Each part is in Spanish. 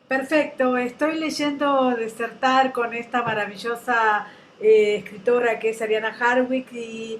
Perfecto, estoy leyendo Desertar con esta maravillosa escritora que es Ariana Harwick y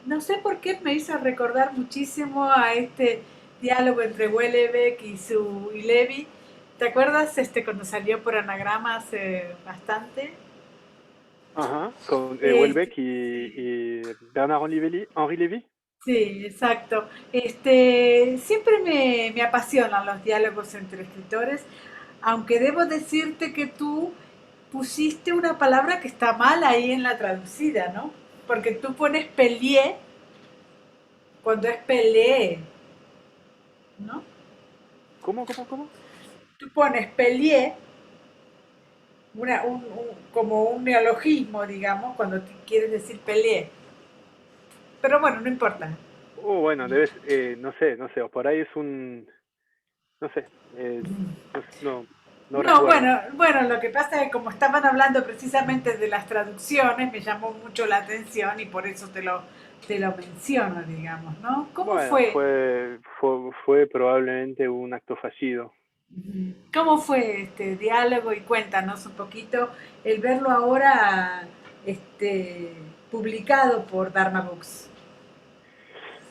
no sé por qué me hizo recordar muchísimo a este diálogo entre Wellebeck y Levi. ¿Te acuerdas cuando salió por anagrama hace bastante? Ajá, con Este, Houellebecq y Bernard-Henri Henri Lévy. sí, exacto. Siempre me apasionan los diálogos entre escritores, aunque debo decirte que tú pusiste una palabra que está mal ahí en la traducida, ¿no? Porque tú pones peleé cuando es peleé, ¿no? ¿Cómo? Tú pones peleé como un neologismo, digamos, cuando quieres decir peleé. Pero bueno, no importa. Bueno, no sé, o por ahí es un, no sé, no No, recuerdo. bueno, lo que pasa es que como estaban hablando precisamente de las traducciones, me llamó mucho la atención y por eso te lo menciono, digamos, ¿no? ¿Cómo Bueno, fue? fue probablemente un acto fallido. ¿Cómo fue este diálogo? Y cuéntanos un poquito el verlo ahora este, publicado por Dharma Books.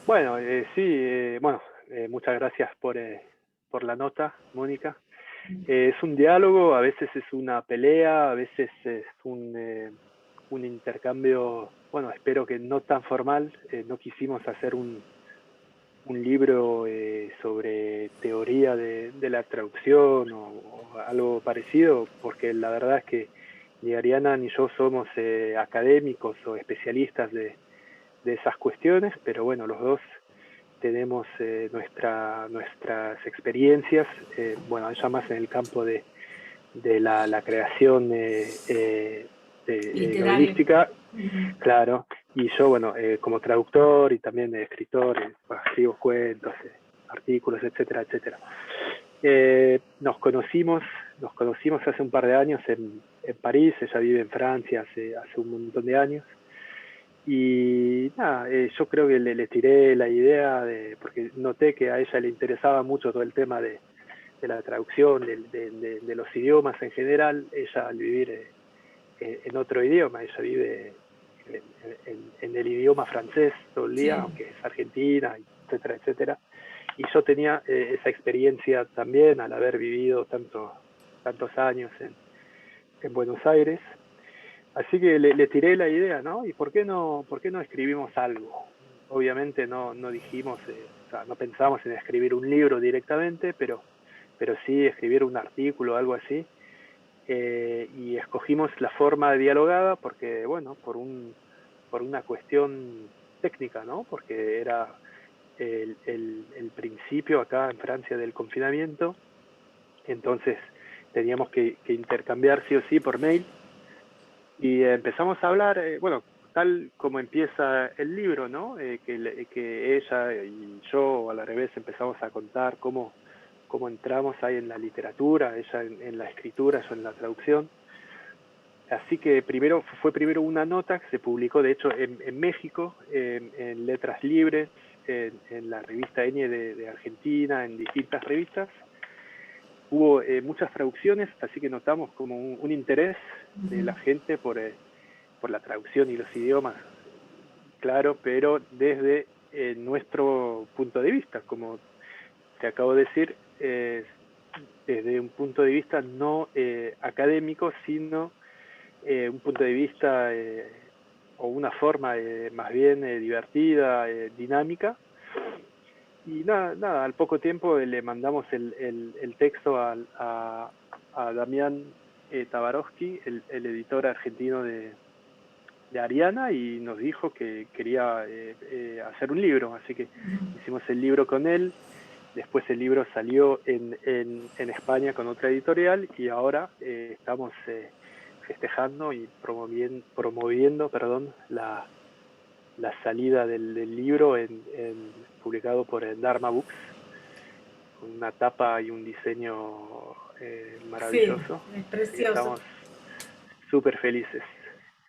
Bueno, sí, bueno, muchas gracias por la nota, Mónica. Es un diálogo, a veces es una pelea, a veces es un intercambio, bueno, espero que no tan formal. No quisimos hacer un libro sobre teoría de la traducción o algo parecido, porque la verdad es que ni Ariana ni yo somos académicos o especialistas de esas cuestiones, pero bueno, los dos tenemos nuestras experiencias, bueno, ya más en el campo de la creación Literario. novelística, Ujú. claro, y yo, bueno, como traductor y también escritor, bueno, escribo cuentos, artículos, etcétera, etcétera. Nos conocimos hace un par de años en París. Ella vive en Francia hace un montón de años. Y nada, yo creo que le tiré la idea porque noté que a ella le interesaba mucho todo el tema de la traducción, de los idiomas en general. Ella al vivir en otro idioma, ella vive en el idioma francés todo el día, Sí, aunque es argentina, etcétera, etcétera. Y yo tenía esa experiencia también al haber vivido tantos años en Buenos Aires. Así que le tiré la idea, ¿no? ¿Y por qué no escribimos algo? Obviamente no dijimos, o sea, no pensamos en escribir un libro directamente, pero sí escribir un artículo o algo así. Y escogimos la forma dialogada porque, bueno, por una cuestión técnica, ¿no? Porque era el principio acá en Francia del confinamiento, entonces teníamos que intercambiar sí o sí por mail y empezamos a hablar, bueno, tal como empieza el libro, ¿no? Que ella y yo a la revés empezamos a contar cómo entramos ahí en la literatura, ella en la escritura, yo en la traducción. Así que fue primero una nota que se publicó, de hecho, en México, en Letras Libres, en la revista Enie de Argentina, en distintas revistas. Hubo muchas traducciones, así que notamos como un interés de la gente por la traducción y los idiomas, claro, pero desde nuestro punto de vista, como te acabo de decir, desde un punto de vista no académico, sino un punto de vista o una forma más bien divertida, dinámica. Y nada, al poco tiempo le mandamos el texto a Damián Tabarovsky, el editor argentino de Ariana, y nos dijo que quería hacer un libro, así que hicimos el libro con él. Después el libro salió en España con otra editorial y ahora estamos festejando y promoviendo, perdón, la salida del libro publicado por Dharma Books, con una tapa y un diseño sí, maravilloso. es Así que precioso. estamos súper felices.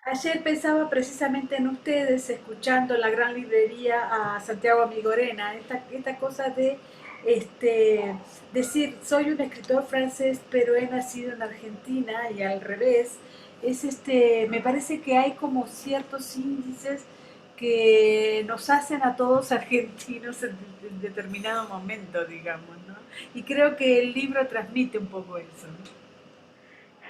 Ayer pensaba precisamente en ustedes, escuchando en la gran librería a Santiago Amigorena, esta cosa de este, decir, soy un escritor francés, pero he nacido en Argentina y al revés, me parece que hay como ciertos índices que nos hacen a todos argentinos en determinado momento, digamos, ¿no? Y creo que el libro transmite un poco eso, ¿no?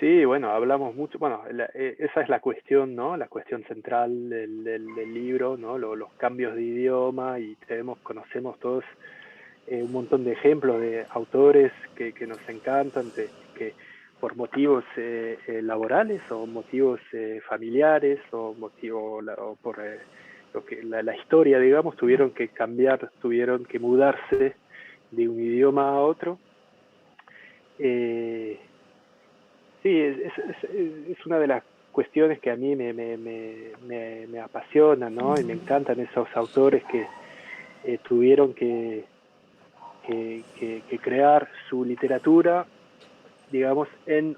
Sí, bueno, hablamos mucho, bueno, esa es la cuestión, ¿no? La cuestión central del libro, ¿no? Los cambios de idioma y conocemos todos un montón de ejemplos de autores que nos encantan, que por motivos laborales o motivos familiares o por la historia, digamos, tuvieron que cambiar, tuvieron que mudarse de un idioma a otro. Eh, Sí, es una de las cuestiones que a mí me apasiona, ¿no? Y me encantan esos autores que tuvieron que crear su literatura, digamos, en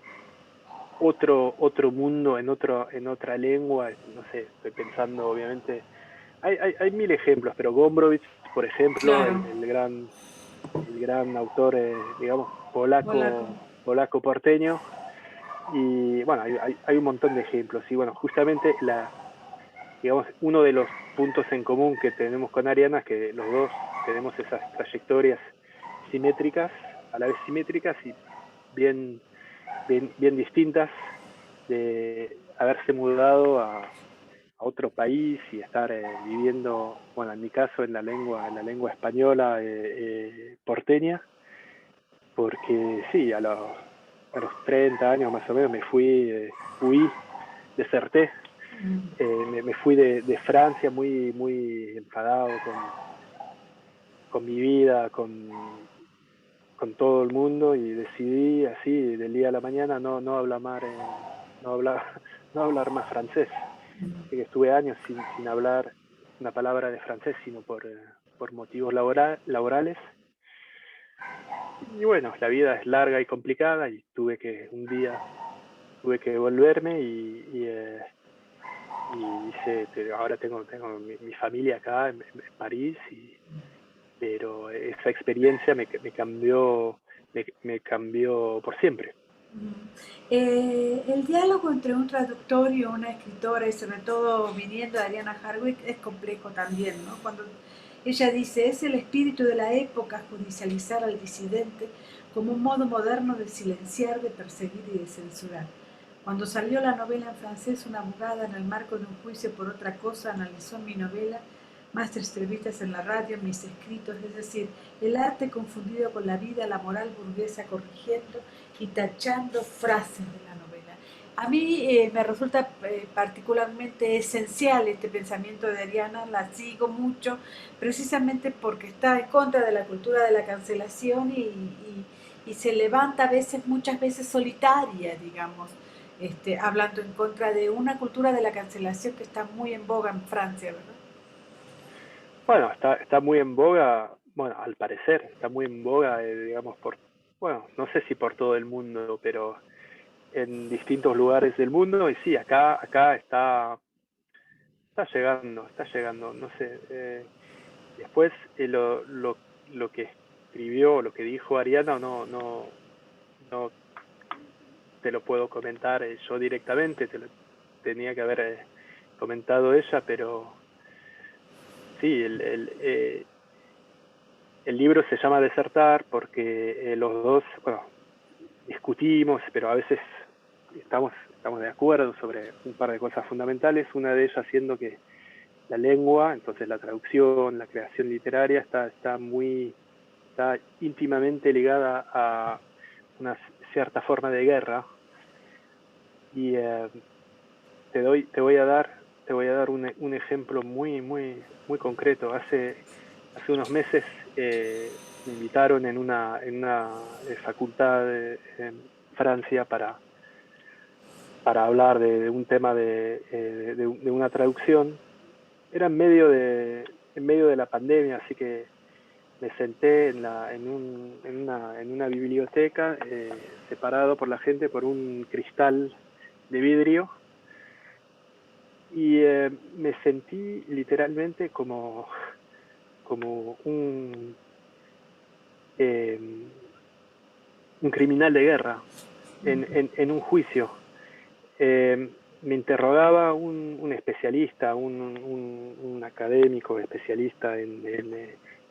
otro mundo, en otra lengua. No sé, estoy pensando, obviamente, hay mil ejemplos, pero Gombrowicz, por ejemplo, Claro, el gran autor, digamos, polaco. polaco porteño. Y bueno, hay un montón de ejemplos. Y bueno, justamente digamos, uno de los puntos en común que tenemos con Ariana es que los dos tenemos esas trayectorias simétricas, a la vez simétricas y bien, bien distintas, de haberse mudado a otro país y estar viviendo, bueno, en mi caso en la lengua española porteña, porque sí, a los 30 años más o menos me fui, huí, deserté, me fui de Francia muy enfadado con mi vida, con todo el mundo y decidí así, del día a la mañana, no hablar más, no hablar, no hablar más francés. Así que estuve años sin hablar una palabra de francés, sino por motivos laborales. Y bueno, la vida es larga y complicada y un día tuve que volverme y hice, ahora tengo mi familia acá en París, pero esa experiencia me cambió por siempre. El diálogo entre un traductor y una escritora, y sobre todo viniendo de Ariana Harwick, es complejo también, ¿no? Cuando ella dice, es el espíritu de la época judicializar al disidente como un modo moderno de silenciar, de perseguir y de censurar. Cuando salió la novela en francés, una abogada en el marco de un juicio por otra cosa analizó mi novela, más entrevistas en la radio, mis escritos, es decir, el arte confundido con la vida, la moral burguesa corrigiendo y tachando frases de la novela. A mí me resulta particularmente esencial este pensamiento de Ariana, la sigo mucho precisamente porque está en contra de la cultura de la cancelación y se levanta a veces, muchas veces solitaria, digamos, hablando en contra de una cultura de la cancelación que está muy en boga en Francia, ¿verdad? Bueno, está muy en boga, bueno, al parecer, está muy en boga, digamos, bueno, no sé si por todo el mundo, pero en distintos lugares del mundo, y sí, acá está llegando, no sé. Después, lo que escribió, lo que dijo Ariana, no te lo puedo comentar yo directamente, te lo tenía que haber comentado ella, pero sí, el libro se llama Desertar porque los dos, bueno, discutimos, pero a veces estamos de acuerdo sobre un par de cosas fundamentales, una de ellas siendo que la lengua, entonces la traducción, la creación literaria está íntimamente ligada a una cierta forma de guerra y te voy a dar un ejemplo muy concreto. Hace unos meses me invitaron en una facultad en Francia para hablar de un tema de una traducción. Era en medio de la pandemia, así que me senté en una biblioteca separado por la gente por un cristal de vidrio y me sentí literalmente como un criminal de guerra en un juicio. Me interrogaba un especialista, un académico especialista en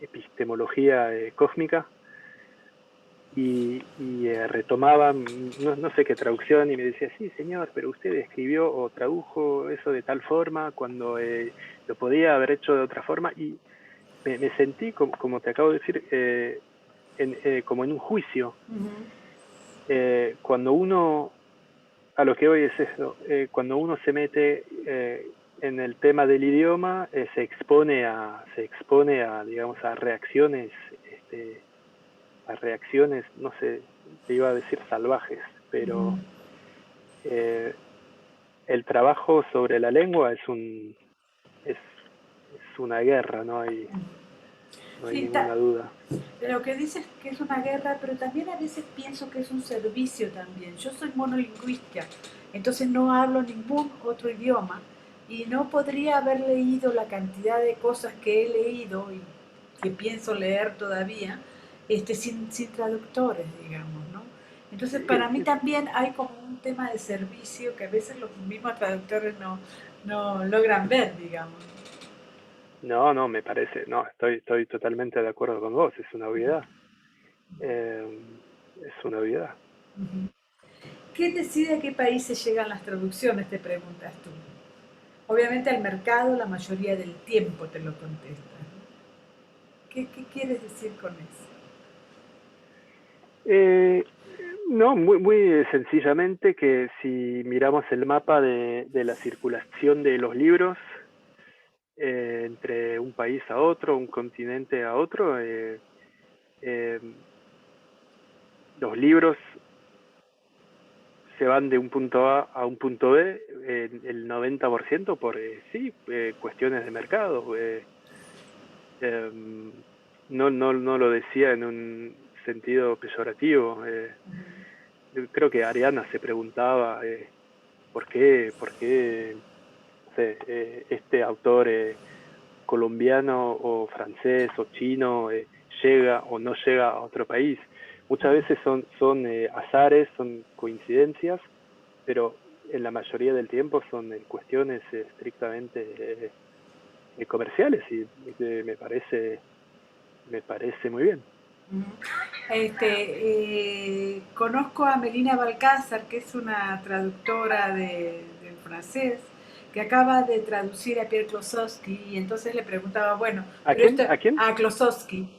epistemología cósmica, y retomaba, no sé qué traducción, y me decía, sí, señor, pero usted escribió o tradujo eso de tal forma cuando lo podía haber hecho de otra forma, y me sentí, como te acabo de decir, como en un juicio. Cuando uno, a lo que hoy es eso, cuando uno se mete en el tema del idioma, se expone a, digamos, este, a reacciones, no sé, te iba a decir salvajes, pero el trabajo sobre la lengua es, es una guerra, no hay Sí, ninguna duda. lo que dices que es una guerra, pero también a veces pienso que es un servicio también. Yo soy monolingüista, entonces no hablo ningún otro idioma y no podría haber leído la cantidad de cosas que he leído y que pienso leer todavía, sin traductores, digamos, ¿no? Entonces para mí también hay como un tema de servicio que a veces los mismos traductores no logran ver, digamos. No, me parece, no, estoy totalmente de acuerdo con vos, es una obviedad. Es una obviedad. ¿Quién decide a qué países llegan las traducciones? Te preguntas tú. Obviamente al mercado la mayoría del tiempo te lo contesta. ¿Qué quieres decir con eso? Eh, no, muy sencillamente que si miramos el mapa de la circulación de los libros entre un país a otro, un continente a otro, eh, los libros se van de un punto A un punto B, el 90% por sí, cuestiones de mercado. Eh, no lo decía en un sentido peyorativo. Yo creo que Ariana se preguntaba por qué no sé, este autor colombiano o francés o chino llega o no llega a otro país. Muchas veces son azares, son coincidencias, pero en la mayoría del tiempo son cuestiones estrictamente comerciales, y me parece muy bien. Conozco a Melina Balcázar, que es una traductora del francés, que acaba de traducir a Pierre Klosowski, y entonces le preguntaba, bueno, ¿A pero quién? esto, ¿A quién? a Klosowski,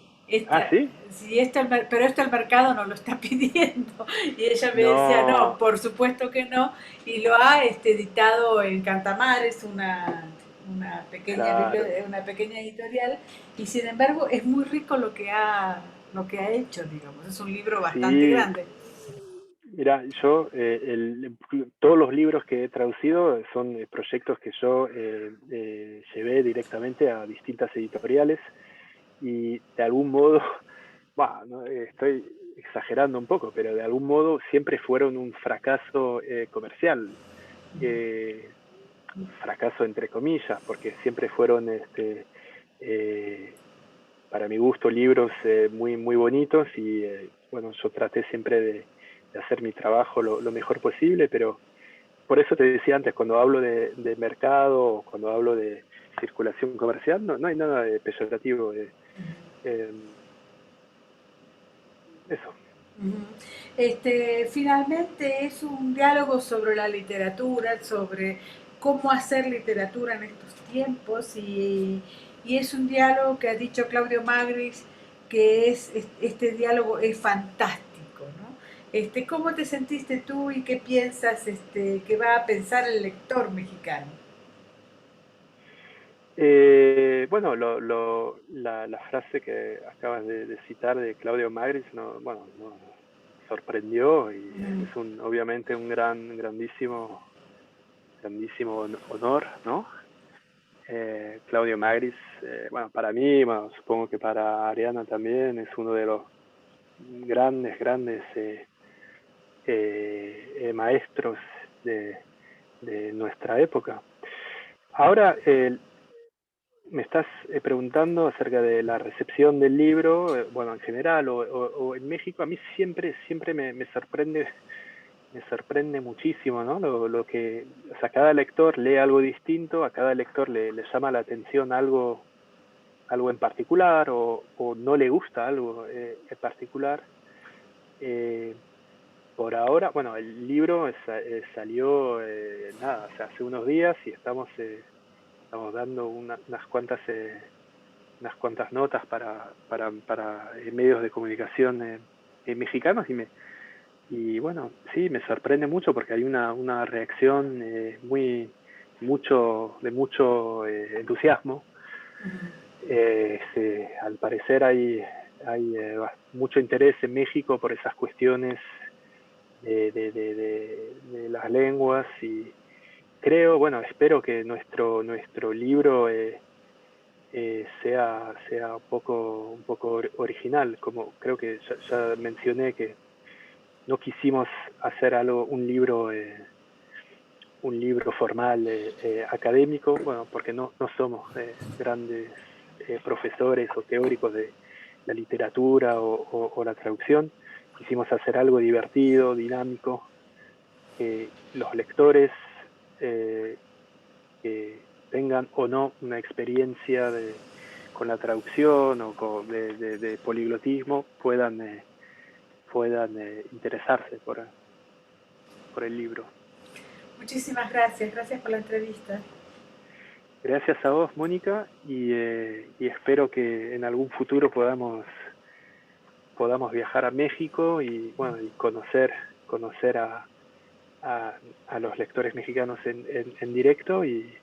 Ah, sí. si pero esto el mercado no lo está pidiendo. Y ella me decía, no, No, por supuesto que no, y lo ha editado en Cantamares, claro. una pequeña editorial, y sin embargo es muy rico lo que ha hecho, digamos. Es un libro bastante Sí, grande. mira, yo todos los libros que he traducido son proyectos que yo llevé directamente a distintas editoriales, y de algún modo, bah, no, estoy exagerando un poco, pero de algún modo siempre fueron un fracaso comercial, eh, fracaso entre comillas, porque siempre fueron, eh, para mi gusto, libros muy bonitos, y bueno, yo traté siempre de hacer mi trabajo lo mejor posible, pero por eso te decía antes, cuando hablo de mercado, cuando hablo de circulación comercial, no hay nada de peyorativo. Eh, Eso. Finalmente es un diálogo sobre la literatura, sobre cómo hacer literatura en estos tiempos y es un diálogo que ha dicho Claudio Magris que este diálogo es fantástico, ¿no? ¿Cómo te sentiste tú y qué piensas que va a pensar el lector mexicano? Bueno, la frase que acabas de citar de Claudio Magris, no, bueno, no, sorprendió, y es obviamente un grandísimo honor, ¿no? Claudio Magris, bueno, para mí, bueno, supongo que para Ariana también, es uno de los grandes maestros de nuestra época. Ahora, me estás preguntando acerca de la recepción del libro, bueno, en general o en México. A mí siempre me sorprende muchísimo, ¿no? Lo que, o sea, cada lector lee algo distinto, a cada lector le llama la atención algo en particular o no le gusta algo en particular. Eh, por ahora, bueno, el libro salió, nada, o sea, hace unos días y estamos dando unas cuantas notas para medios de comunicación mexicanos y bueno, sí, me sorprende mucho porque hay una reacción de mucho entusiasmo. Al parecer hay mucho interés en México por esas cuestiones de las lenguas y creo, bueno, espero que nuestro libro sea un poco original, como creo que ya mencioné que no quisimos hacer un libro formal académico, bueno, porque no somos grandes profesores o teóricos de la literatura o la traducción. Quisimos hacer algo divertido, dinámico, que los lectores eh, que tengan o no una experiencia con la traducción o de poliglotismo puedan interesarse por el libro. Muchísimas gracias, gracias por la entrevista. Gracias a vos, Mónica, y espero que en algún futuro podamos viajar a México y bueno y conocer a los lectores mexicanos en directo y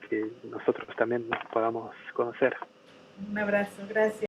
que nosotros también nos podamos conocer. Un abrazo, gracias.